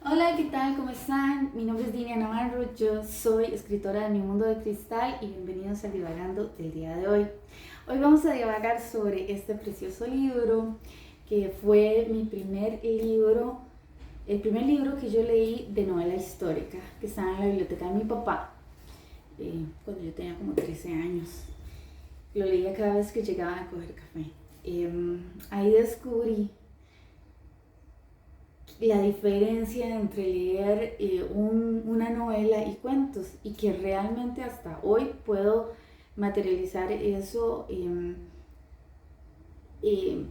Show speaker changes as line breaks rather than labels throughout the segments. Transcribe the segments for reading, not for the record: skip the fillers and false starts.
Hola, ¿qué tal? ¿Cómo están? Mi nombre es Dinia Navarro, yo soy escritora de Mi Mundo de Cristal y bienvenidos a Divagando del día de hoy. Hoy vamos a divagar sobre este precioso libro que fue mi primer libro, el primer libro que yo leí de novela histórica, que estaba en la biblioteca de mi papá, cuando yo tenía como 13 años. Lo leía cada vez que llegaba a coger café. Ahí descubrí la diferencia entre leer una novela y cuentos y que realmente hasta hoy puedo materializar eso, eh,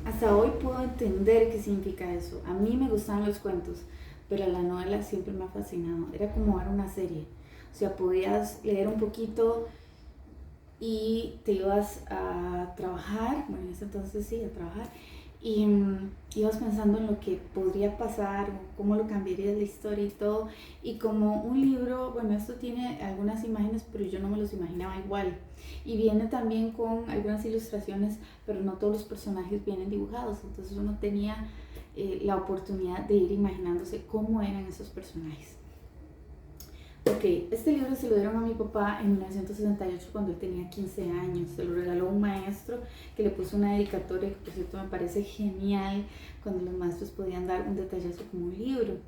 hasta hoy puedo entender qué significa eso. A mí me gustan los cuentos, pero la novela siempre me ha fascinado. Era como ver una serie. O sea, podías leer un poquito y te ibas a trabajar, bueno, en ese entonces sí, a trabajar, y ibas pensando en lo que podría pasar o cómo lo cambiaría la historia y todo. Y como un libro, bueno, esto tiene algunas imágenes, pero yo no me los imaginaba igual. Y viene también con algunas ilustraciones, pero no todos los personajes vienen dibujados. Entonces uno tenía la oportunidad de ir imaginándose cómo eran esos personajes. Ok, este libro se lo dieron a mi papá en 1968 cuando él tenía 15 años. Se lo regaló un maestro que le puso una dedicatoria que por cierto me parece genial cuando los maestros podían dar un detallazo como un libro.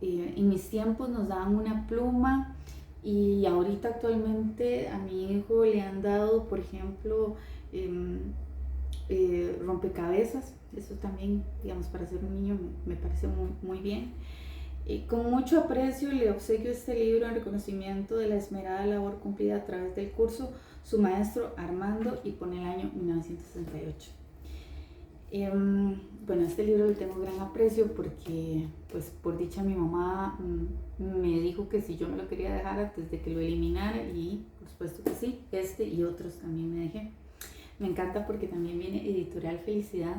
En mis tiempos nos daban una pluma y ahorita actualmente a mi hijo le han dado, por ejemplo, rompecabezas. Eso también, digamos, para ser un niño me parece muy bien. Con mucho aprecio le obsequio este libro en reconocimiento de la esmerada labor cumplida a través del curso su maestro Armando, y pone el año 1968. Bueno, este libro le tengo gran aprecio porque, pues por dicha, mi mamá me dijo que si yo me lo quería dejar antes de que lo eliminara, y por supuesto que sí, este y otros también me dejé. Me encanta porque también viene Editorial Felicidad.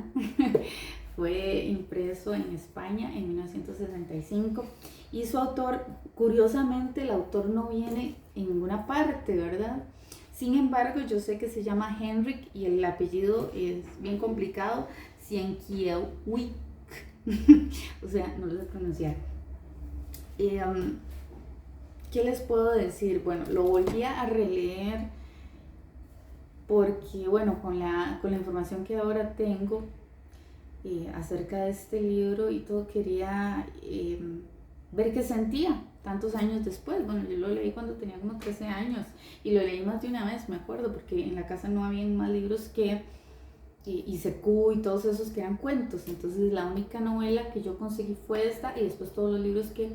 Fue impreso en España en 1965 y su autor, curiosamente, el autor no viene en ninguna parte, ¿verdad? Sin embargo, yo sé que se llama Henrik y el apellido es bien complicado, Sienkiewicz. O sea, no lo sé pronunciar. ¿Qué les puedo decir? Bueno, lo volví a releer porque, bueno, con la información que ahora tengo acerca de este libro y todo, quería ver qué sentía tantos años después. Bueno, yo lo leí cuando tenía como 13 años y lo leí más de una vez, me acuerdo, porque en la casa no había más libros que ICQ y todos esos que eran cuentos. Entonces la única novela que yo conseguí fue esta, y después todos los libros que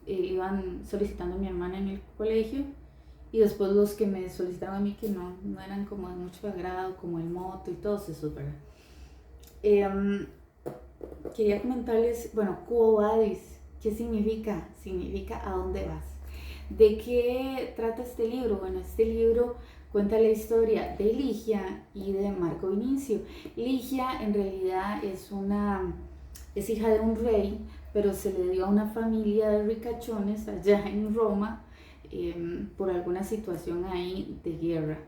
iban solicitando mi hermana en el colegio, y después los que me solicitaban a mí que no eran como de mucho agrado, como el moto y todos esos, ¿verdad? Eh, Quería comentarles, bueno, Quo Vadis, ¿qué significa? Significa ¿a dónde vas? ¿De qué trata este libro? Bueno, este libro cuenta la historia de Ligia y de Marco Vinicio. Ligia en realidad es hija de un rey, pero se le dio a una familia de ricachones allá en Roma, por alguna situación ahí de guerra.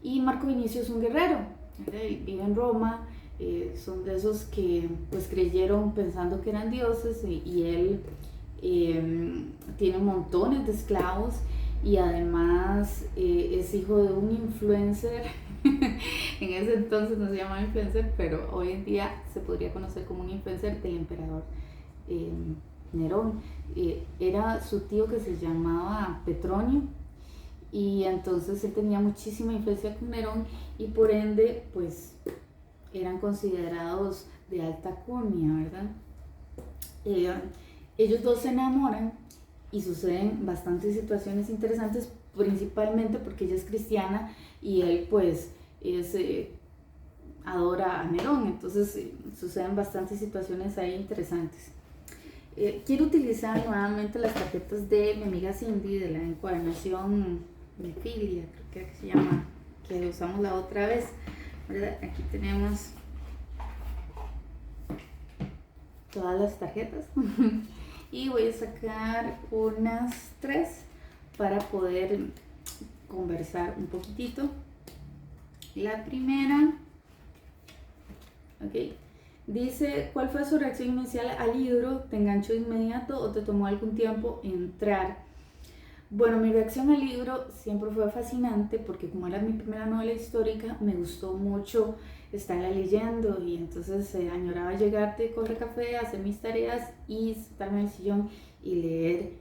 Y Marco Vinicio es un guerrero, él vive en Roma. Son de esos que pues creyeron pensando que eran dioses, y él tiene montones de esclavos, y además es hijo de un influencer. En ese entonces no se llamaba influencer, pero hoy en día se podría conocer como un influencer del emperador eh, Nerón. Era su tío, que se llamaba Petronio, y entonces él tenía muchísima influencia con Nerón, y por ende pues eran considerados de alta curnia, ¿verdad? Eh, Ellos dos se enamoran y suceden bastantes situaciones interesantes, principalmente porque ella es cristiana y él pues adora a Nerón. Entonces suceden bastantes situaciones ahí interesantes. Quiero utilizar nuevamente las tarjetas de mi amiga Cindy de la encuadernación de Filia, creo que se llama, que usamos la otra vez, ¿verdad? Aquí tenemos todas las tarjetas. Y voy a sacar unas 3 para poder conversar un poquitito. La primera, ok, Dice, ¿cuál fue su reacción inicial al libro? ¿Te enganchó de inmediato o te tomó algún tiempo entrar? Bueno, mi reacción al libro siempre fue fascinante porque como era mi primera novela histórica, me gustó mucho estarla leyendo y entonces añoraba llegar de coger café, hacer mis tareas y sentarme en el sillón y leer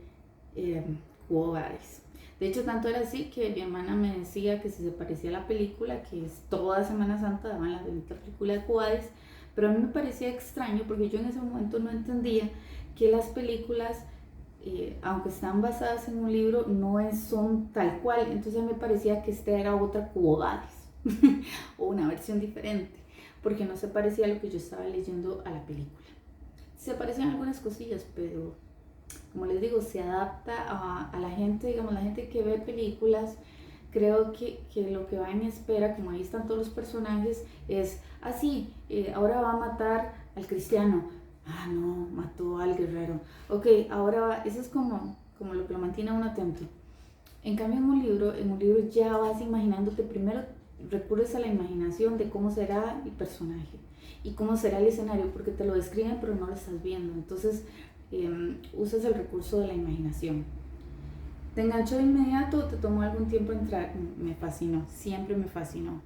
Quo Vadis. De hecho, tanto era así que mi hermana me decía que si se parecía a la película, que es toda Semana Santa daban la bendita película de Quo Vadis, pero a mí me parecía extraño porque yo en ese momento no entendía que las películas aunque están basadas en un libro, no son tal cual. Entonces me parecía que esta era otra Quo Vadis o una versión diferente, porque no se parecía a lo que yo estaba leyendo a la película. Se parecían algunas cosillas, pero como les digo, se adapta a la gente, digamos, la gente que ve películas. Creo que lo que va en espera, como ahí están todos los personajes, es así, ahora va a matar al cristiano. Ah, no, mató al guerrero. Ok, ahora va, eso es como lo que lo mantiene a uno atento. En cambio, en un libro ya vas imaginándote, primero recurres a la imaginación de cómo será el personaje y cómo será el escenario, porque te lo describen pero no lo estás viendo. Entonces, usas el recurso de la imaginación. ¿Te enganchó de inmediato o te tomó algún tiempo entrar? Me fascinó, siempre me fascinó.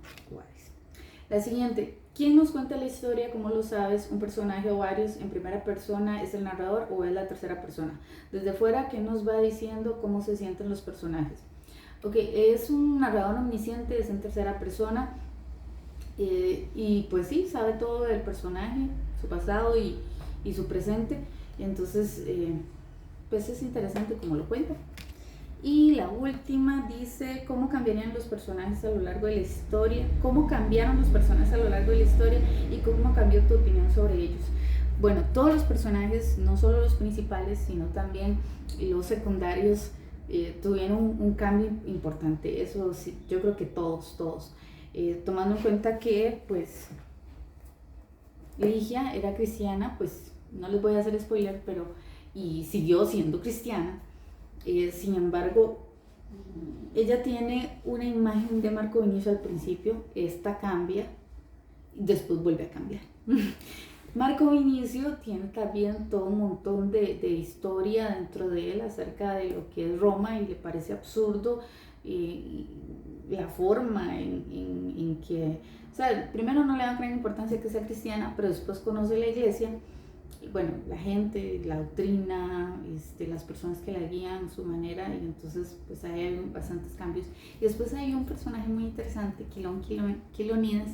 La siguiente, ¿quién nos cuenta la historia? ¿Cómo lo sabes? ¿Un personaje o varios? ¿En primera persona es el narrador o es la tercera persona? Desde fuera, ¿qué nos va diciendo cómo se sienten los personajes? Ok, es un narrador omnisciente, es en tercera persona y pues sí, sabe todo del personaje, su pasado y su presente. Entonces, pues es interesante cómo lo cuenta. Y la última dice, ¿cómo cambiarían los personajes a lo largo de la historia? ¿Cómo cambiaron los personajes a lo largo de la historia? ¿Y cómo cambió tu opinión sobre ellos? Bueno, todos los personajes, no solo los principales, sino también los secundarios, tuvieron un cambio importante. Eso sí, yo creo que todos. Tomando en cuenta que, pues, Ligia era cristiana, pues, no les voy a hacer spoiler, pero, y siguió siendo cristiana. Sin embargo, ella tiene una imagen de Marco Vinicio al principio, esta cambia, y después vuelve a cambiar. Marco Vinicio tiene también todo un montón de historia dentro de él acerca de lo que es Roma y le parece absurdo la forma en que, o sea, primero no le da gran importancia que sea cristiana, pero después conoce la iglesia. Bueno, la gente, la doctrina, las personas que la guían, su manera, y entonces pues hay bastantes cambios. Y después hay un personaje muy interesante, Quilón Quilonides,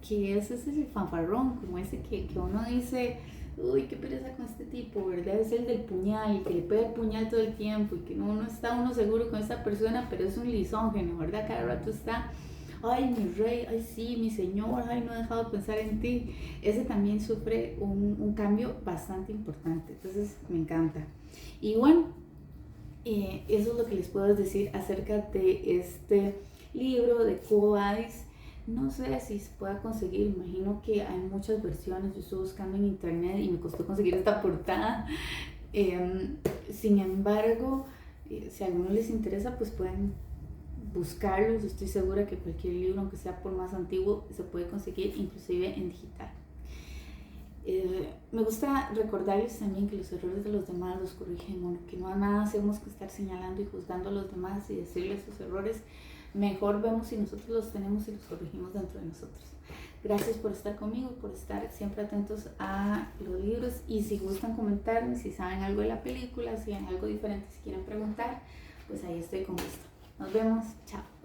que es ese fanfarrón, como ese que uno dice, uy, qué pereza con este tipo, ¿verdad? Es el del puñal, que le pega el puñal todo el tiempo y que no está uno seguro con esta persona, pero es un lisógeno, ¿verdad? Cada rato está, ay, mi rey, ay, sí, mi señor, ay, no he dejado de pensar en ti. Ese también sufre un cambio bastante importante, entonces me encanta. Y bueno, eso es lo que les puedo decir acerca de este libro de Quo Vadis. No sé si se pueda conseguir, imagino que hay muchas versiones, yo estuve buscando en internet y me costó conseguir esta portada. Sin embargo, si a alguno les interesa, pues pueden buscarlos. Estoy segura que cualquier libro, aunque sea por más antiguo, se puede conseguir inclusive en digital. Me gusta recordarles también que los errores de los demás los corrigimos, que no nada hacemos que estar señalando y juzgando a los demás y decirles sus errores. Mejor vemos si nosotros los tenemos y los corregimos dentro de nosotros. Gracias por estar conmigo, por estar siempre atentos a los libros, y si gustan comentarme, si saben algo de la película, si hay algo diferente, si quieren preguntar, pues ahí estoy con gusto. Nos vemos, chao.